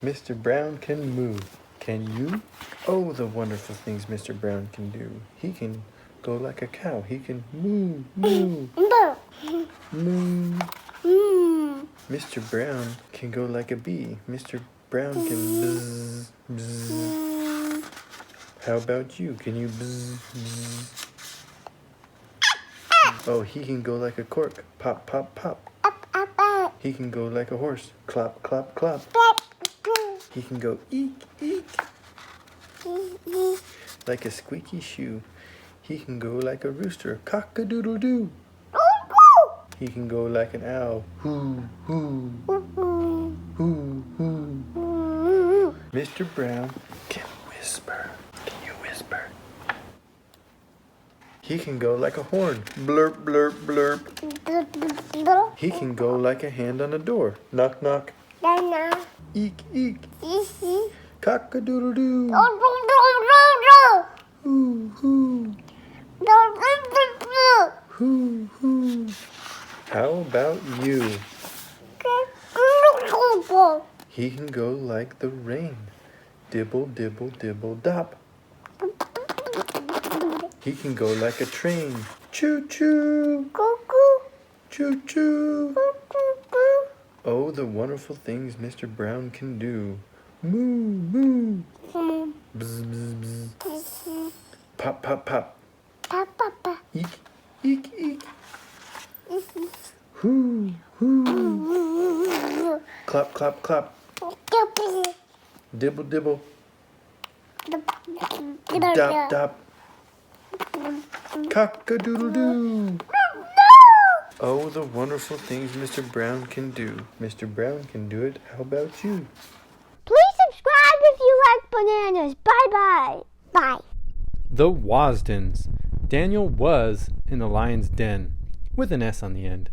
Mr. Brown can move. Can you? Oh, the wonderful things Mr. Brown can do. He can go like a cow. He can moo, moo, moo. Mr. Brown can go like a bee. Mr. Brown can buzz, buzz. How about you? Can you buzz, buzz? Oh, he can go like a cork. Pop, pop, pop. He can go like a horse. Clop, clop, clop. He can go eek, eek. Like a squeaky shoe. He can go like a rooster. Cock-a-doodle-doo. He can go like an owl. Hoo, hoo. Hoo, hoo. Mr. Brown can whisper. Can you whisper? He can go like a horn. Blurp, blurp, blurp. He can go like a hand on a door. Knock, knock. Eek, eek. Cock-a-doodle-doo. Hoo, hoo. Hoo, hoo. How about you? He can go like the rain. Dibble, dibble, dibble, dop. He can go like a train. Choo, choo. Choo, choo. Oh, the wonderful things Mr. Brown can do. Moo, moo. Bzz, bzz, bzz. Pop, pop, pop. Eek, eek, eek. Hoo, hoo. Clap, clap, clap. Dibble, dibble. Dop, dop. Cock-a-doodle-doo. Oh, the wonderful things Mr. Brown can do. Mr. Brown can do it. How about you? Please subscribe if you like bananas. Bye-bye. Bye. The Wasdens. Daniel was in the lion's den, with an S on the end.